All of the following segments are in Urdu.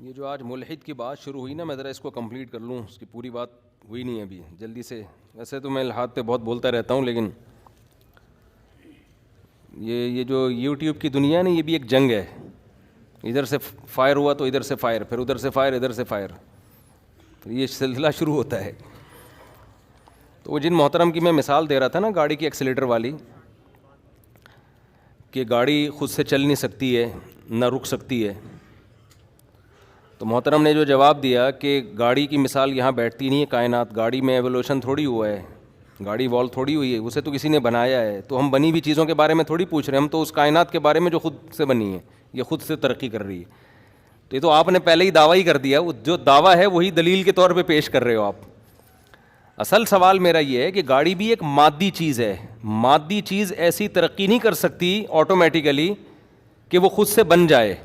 یہ جو آج ملحد کی بات شروع ہوئی نا، میں ذرا اس کو کمپلیٹ کر لوں، اس کی پوری بات ہوئی نہیں ابھی جلدی سے. ویسے تو میں الحاد پہ بہت بولتا رہتا ہوں، لیکن یہ جو یوٹیوب کی دنیا ہے نا، یہ بھی ایک جنگ ہے. ادھر سے فائر ہوا تو ادھر سے فائر، پھر ادھر سے فائر، ادھر سے فائر، پھر یہ سلسلہ شروع ہوتا ہے. تو وہ جن محترم کی میں مثال دے رہا تھا نا گاڑی کی ایکسیلیٹر والی، کہ گاڑی خود سے چل نہیں سکتی ہے نہ رک سکتی ہے، تو محترم نے جو جواب دیا کہ گاڑی کی مثال یہاں بیٹھتی نہیں ہے کائنات، گاڑی میں ایوولوشن تھوڑی ہوا ہے، گاڑی ایوالو تھوڑی ہوئی ہے، اسے تو کسی نے بنایا ہے. تو ہم بنی ہوئی چیزوں کے بارے میں تھوڑی پوچھ رہے ہیں، ہم تو اس کائنات کے بارے میں جو خود سے بنی ہے، یہ خود سے ترقی کر رہی ہے. تو یہ تو آپ نے پہلے ہی دعویٰ ہی کر دیا، جو دعویٰ ہے وہی دلیل کے طور پہ پیش کر رہے ہو آپ. اصل سوال میرا یہ ہے کہ گاڑی بھی ایک مادی چیز ہے، مادی چیز ایسی ترقی نہیں کر سکتی آٹومیٹیکلی کہ وہ خود سے بن جائے.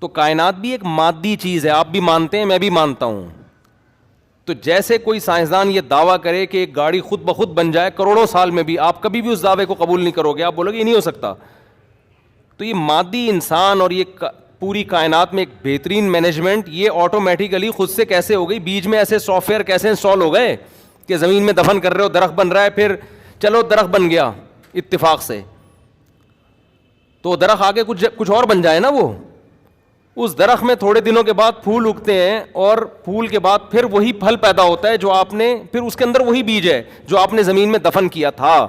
تو کائنات بھی ایک مادی چیز ہے، آپ بھی مانتے ہیں، میں بھی مانتا ہوں. تو جیسے کوئی سائنسدان یہ دعویٰ کرے کہ ایک گاڑی خود بخود بن جائے کروڑوں سال میں بھی، آپ کبھی بھی اس دعوے کو قبول نہیں کرو گے، آپ بولو گے یہ نہیں ہو سکتا. تو یہ مادی انسان اور یہ پوری کائنات میں ایک بہترین مینجمنٹ، یہ آٹومیٹیکلی خود سے کیسے ہو گئی؟ بیچ میں ایسے سافٹ ویئر کیسے انسٹال ہو گئے کہ زمین میں دفن کر رہے ہو، درخت بن رہا ہے، پھر چلو درخت بن گیا اتفاق سے، تو درخت آگے کچھ اور بن جائے نا. وہ اس درخت میں تھوڑے دنوں کے بعد پھول اگتے ہیں، اور پھول کے بعد پھر وہی پھل پیدا ہوتا ہے جو آپ نے، پھر اس کے اندر وہی بیج ہے جو آپ نے زمین میں دفن کیا تھا.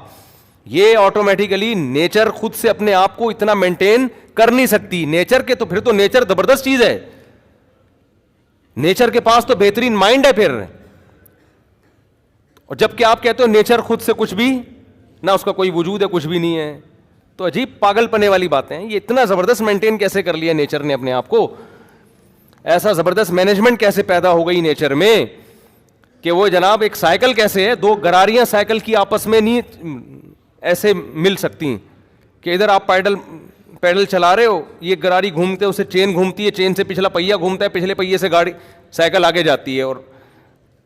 یہ آٹومیٹیکلی نیچر خود سے اپنے آپ کو اتنا مینٹین کر نہیں سکتی. نیچر کے تو پھر تو نیچر زبردست چیز ہے، نیچر کے پاس تو بہترین مائنڈ ہے پھر. اور جب کہ آپ کہتے ہو نیچر خود سے کچھ بھی نہ، اس کا کوئی وجود ہے، کچھ بھی نہیں ہے. تو عجیب پاگل پنے والی باتیں ہیں. یہ اتنا زبردست مینٹین کیسے کر لیا نیچر نے اپنے آپ کو؟ ایسا زبردست مینجمنٹ کیسے پیدا ہو گئی نیچر میں کہ وہ جناب ایک سائیکل کیسے ہے، دو گراریاں سائیکل کی آپس میں نہیں ایسے مل سکتی کہ ادھر آپ پیڈل چلا رہے ہو، یہ گراری گھومتے، اسے چین گھومتی ہے، چین سے پچھلا پہیہ گھومتا ہے، پچھلے پہیے سے گاڑی سائیکل آگے جاتی ہے. اور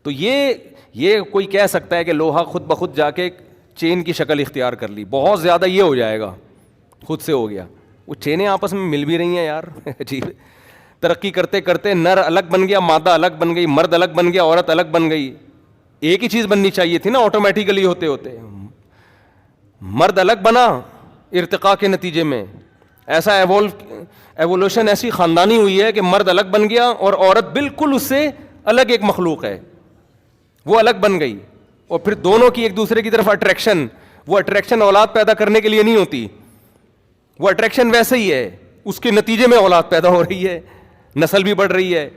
تو یہ کوئی کہہ سکتا ہے کہ لوہا خود بخود جا کے چین کی شکل اختیار کر لی؟ بہت زیادہ یہ ہو جائے گا، خود سے ہو گیا. وہ چینیں آپس میں مل بھی رہی ہیں یار. عجیب. ترقی کرتے کرتے نر الگ بن گیا، مادہ الگ بن گئی، مرد الگ بن گیا، عورت الگ بن گئی. ایک ہی چیز بننی چاہیے تھی نا آٹومیٹیکلی ہوتے ہوتے. مرد الگ بنا ارتقاء کے نتیجے میں، ایسا ایوولوشن ایسی خاندانی ہوئی ہے کہ مرد الگ بن گیا اور عورت بالکل اس سے الگ ایک مخلوق ہے، وہ الگ بن گئی. اور پھر دونوں کی ایک دوسرے کی طرف اٹریکشن، وہ اٹریکشن اولاد پیدا کرنے کے لیے نہیں ہوتی، وہ اٹریکشن ویسے ہی ہے، اس کے نتیجے میں اولاد پیدا ہو رہی ہے، نسل بھی بڑھ رہی ہے.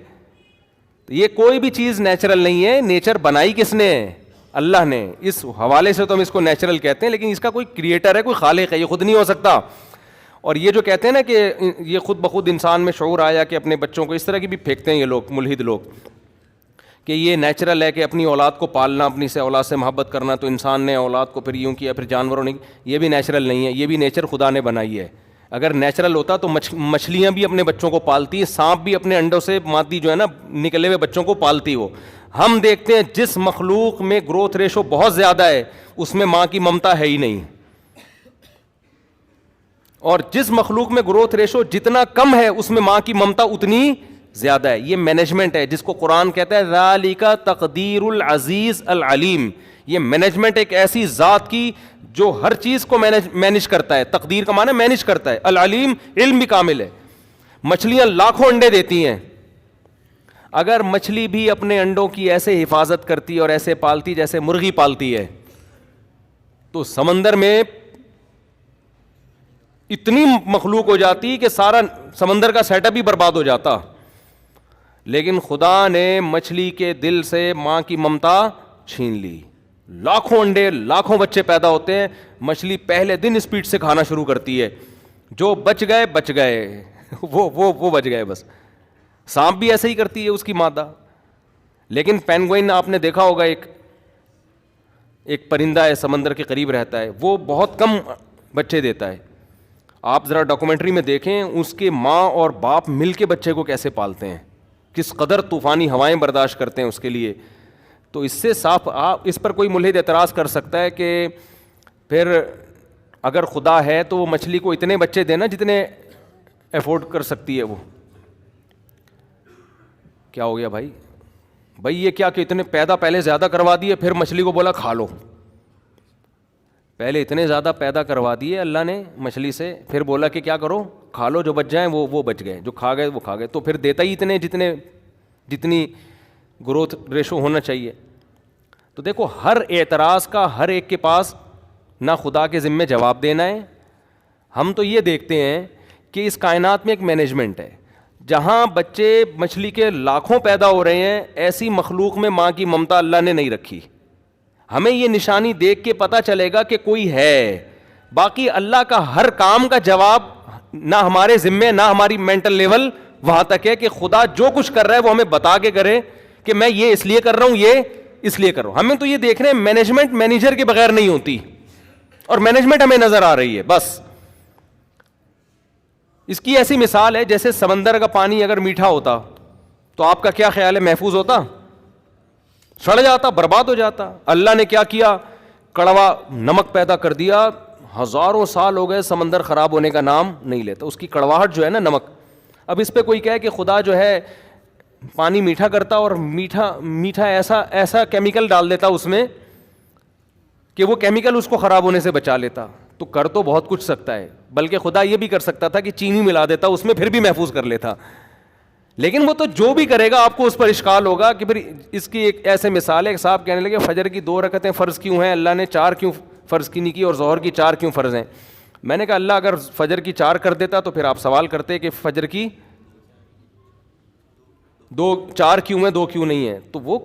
یہ کوئی بھی چیز نیچرل نہیں ہے. نیچر بنائی کس نے ہے؟ اللہ نے. اس حوالے سے تو ہم اس کو نیچرل کہتے ہیں، لیکن اس کا کوئی کریٹر ہے، کوئی خالق ہے، یہ خود نہیں ہو سکتا. اور یہ جو کہتے ہیں نا کہ یہ خود بخود انسان میں شعور آیا کہ اپنے بچوں کو، اس طرح کی بھی پھینکتے ہیں یہ لوگ، ملحد لوگ، کہ یہ نیچرل ہے کہ اپنی اولاد کو پالنا، اپنی سے اولاد سے محبت کرنا، تو انسان نے اولاد کو پھر یوں کیا، پھر جانوروں نے. یہ بھی نیچرل نہیں ہے، یہ بھی نیچر خدا نے بنائی ہے. اگر نیچرل ہوتا تو مچھلیاں بھی اپنے بچوں کو پالتی، سانپ بھی اپنے انڈوں سے مادی جو ہے نا نکلے ہوئے بچوں کو پالتی. ہو ہم دیکھتے ہیں جس مخلوق میں گروتھ ریشو بہت زیادہ ہے اس میں ماں کی ممتا ہے ہی نہیں، اور جس مخلوق میں گروتھ ریشو جتنا کم ہے اس میں ماں کی ممتا اتنی زیادہ ہے. یہ مینجمنٹ ہے جس کو قرآن کہتا ہے ذالک تقدیر العزیز العلیم. یہ مینجمنٹ ایک ایسی ذات کی جو ہر چیز کو مینج کرتا ہے. تقدیر کا معنی مینج کرتا ہے، العلیم علم بھی کامل ہے. مچھلیاں لاکھوں انڈے دیتی ہیں، اگر مچھلی بھی اپنے انڈوں کی ایسے حفاظت کرتی اور ایسے پالتی جیسے مرغی پالتی ہے تو سمندر میں اتنی مخلوق ہو جاتی کہ سارا سمندر کا سیٹ اپ ہی برباد ہو جاتا. لیکن خدا نے مچھلی کے دل سے ماں کی ممتا چھین لی. لاکھوں انڈے، لاکھوں بچے پیدا ہوتے ہیں، مچھلی پہلے دن اسپیڈ سے کھانا شروع کرتی ہے، جو بچ گئے وہ بچ گئے بس. سانپ بھی ایسے ہی کرتی ہے اس کی مادہ. لیکن پینگوئن آپ نے دیکھا ہوگا، ایک پرندہ ہے سمندر کے قریب رہتا ہے، وہ بہت کم بچے دیتا ہے. آپ ذرا ڈاکومنٹری میں دیکھیں اس کے ماں اور باپ مل کے بچے کو کیسے پالتے ہیں، کس قدر طوفانی ہوائیں برداشت کرتے ہیں اس کے لیے. تو اس سے صاف اس پر کوئی ملحد اعتراض کر سکتا ہے کہ پھر اگر خدا ہے تو وہ مچھلی کو اتنے بچے دینا جتنے افورڈ کر سکتی ہے وہ. کیا ہو گیا بھائی؟ بھائی یہ کیا کہ اتنے پیدا پہلے زیادہ کروا دیے، پھر مچھلی کو بولا کھا لو. پہلے اتنے زیادہ پیدا کروا دیے اللہ نے مچھلی سے، پھر بولا کہ کیا کرو، کھا لو، جو بچ جائیں وہ بچ گئے، جو کھا گئے وہ کھا گئے. تو پھر دیتا ہی اتنے جتنی گروتھ ریشو ہونا چاہیے. تو دیکھو ہر اعتراض کا ہر ایک کے پاس نہ خدا کے ذمے جواب دینا ہے. ہم تو یہ دیکھتے ہیں کہ اس کائنات میں ایک مینجمنٹ ہے، جہاں بچے مچھلی کے لاکھوں پیدا ہو رہے ہیں، ایسی مخلوق میں ماں کی ممتا اللہ نے نہیں رکھی. ہمیں یہ نشانی دیکھ کے پتہ چلے گا کہ کوئی ہے. باقی اللہ کا ہر کام کا جواب نہ ہمارے ذمے، نہ ہماری مینٹل لیول وہاں تک ہے کہ خدا جو کچھ کر رہا ہے وہ ہمیں بتا کے کرے کہ میں یہ اس لیے کر رہا ہوں، یہ اس لیے کر رہا ہوں. ہمیں تو یہ دیکھ رہے ہیں مینجمنٹ مینیجر کے بغیر نہیں ہوتی، اور مینجمنٹ ہمیں نظر آ رہی ہے بس. اس کی ایسی مثال ہے جیسے سمندر کا پانی اگر میٹھا ہوتا تو آپ کا کیا خیال ہے، محفوظ ہوتا؟ سڑ جاتا، برباد ہو جاتا. اللہ نے کیا کیا، کڑوا نمک پیدا کر دیا. ہزاروں سال ہو گئے سمندر خراب ہونے کا نام نہیں لیتا. اس کی کڑواہٹ جو ہے نا نمک. اب اس پہ کوئی کہے کہ خدا جو ہے پانی میٹھا کرتا اور میٹھا ایسا کیمیکل ڈال دیتا اس میں کہ وہ کیمیکل اس کو خراب ہونے سے بچا لیتا. تو کر تو بہت کچھ سکتا ہے، بلکہ خدا یہ بھی کر سکتا تھا کہ چینی ملا دیتا اس میں، پھر بھی محفوظ کر لیتا. لیکن وہ تو جو بھی کرے گا آپ کو اس پر اشکال ہوگا کہ پھر اس کی ایک ایسے مثال ہے. ایک صاحب کہنے لگے فجر کی 2 رکعتیں فرض کیوں ہیں، اللہ نے 4 کیوں فرض کی نہیں کی، اور ظہر کی 4 کیوں فرض ہیں؟ میں نے کہا اللہ اگر فجر کی 4 کر دیتا تو پھر آپ سوال کرتے کہ فجر کی 4 کیوں ہیں 2 کیوں نہیں ہیں. تو وہ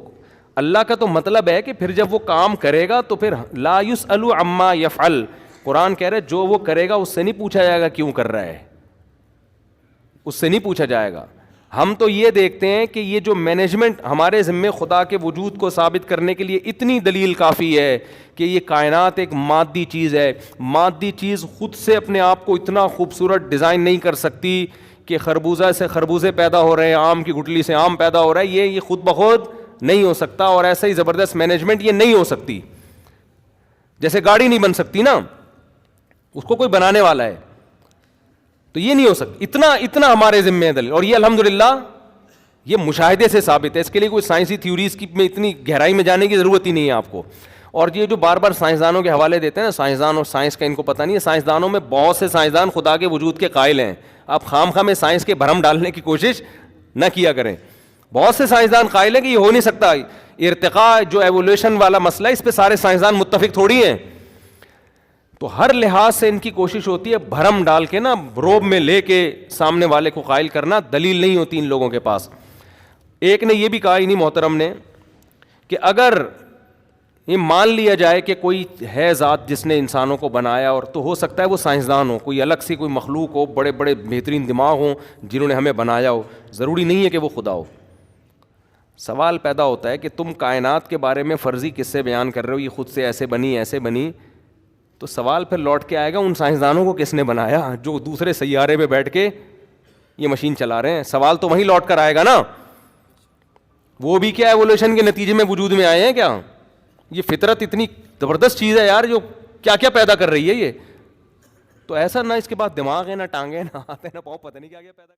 اللہ کا تو مطلب ہے کہ پھر جب وہ کام کرے گا تو پھر لا یسأل عما یفعل. قرآن کہہ رہے جو وہ کرے گا اس سے نہیں پوچھا جائے گا کیوں کر رہا ہے، اس سے نہیں پوچھا جائے گا. ہم تو یہ دیکھتے ہیں کہ یہ جو مینجمنٹ ہمارے ذمے خدا کے وجود کو ثابت کرنے کے لیے اتنی دلیل کافی ہے کہ یہ کائنات ایک مادی چیز ہے. مادی چیز خود سے اپنے آپ کو اتنا خوبصورت ڈیزائن نہیں کر سکتی کہ خربوزہ سے خربوزے پیدا ہو رہے ہیں، آم کی گٹلی سے آم پیدا ہو رہا ہے، یہ خود بخود نہیں ہو سکتا. اور ایسا ہی زبردست مینجمنٹ یہ نہیں ہو سکتی. جیسے گاڑی نہیں بن سکتی نا، اس کو کوئی بنانے والا ہے، تو یہ نہیں ہو سکتا. اتنا ہمارے ذمہ ہے دلیل. اور یہ الحمدللہ یہ مشاہدے سے ثابت ہے. اس کے لیے کوئی سائنسی تھیوریز کی میں اتنی گہرائی میں جانے کی ضرورت ہی نہیں ہے آپ کو. اور یہ جو بار بار سائنسدانوں کے حوالے دیتے ہیں نا، سائنسدان اور سائنس کا ان کو پتہ نہیں ہے. سائنسدانوں میں بہت سے سائنسدان خدا کے وجود کے قائل ہیں. آپ خام خواہ میں سائنس کے بھرم ڈالنے کی کوشش نہ کیا کریں. بہت سے سائنسدان قائل ہیں کہ یہ ہو نہیں سکتا. ارتقاء جو ایوولوشن والا مسئلہ ہے اس پہ سارے سائنسدان متفق تھوڑی ہیں. تو ہر لحاظ سے ان کی کوشش ہوتی ہے بھرم ڈال کے نا، روب میں لے کے سامنے والے کو قائل کرنا. دلیل نہیں ہوتی ان لوگوں کے پاس. ایک نے یہ بھی کہا انہی محترم نے کہ اگر یہ مان لیا جائے کہ کوئی ہے ذات جس نے انسانوں کو بنایا، اور تو ہو سکتا ہے وہ سائنسدان ہو، کوئی الگ سی کوئی مخلوق ہو، بڑے بڑے بہترین دماغ ہوں جنہوں نے ہمیں بنایا ہو، ضروری نہیں ہے کہ وہ خدا ہو. سوال پیدا ہوتا ہے کہ تم کائنات کے بارے میں فرضی قصے بیان کر رہے ہو، یہ خود سے ایسے بنی، تو سوال پھر لوٹ کے آئے گا ان سائنسدانوں کو کس نے بنایا جو دوسرے سیارے پہ بیٹھ کے یہ مشین چلا رہے ہیں. سوال تو وہیں لوٹ کر آئے گا نا. وہ بھی کیا ایوولوشن کے نتیجے میں وجود میں آئے ہیں کیا؟ یہ فطرت اتنی زبردست چیز ہے یار، جو کیا کیا پیدا کر رہی ہے یہ. تو ایسا نہ اس کے بعد دماغ ہے، نہ ٹانگیں، نہ ہاتھ ہے، نہ پاؤں، پتہ نہیں کیا کیا پیدا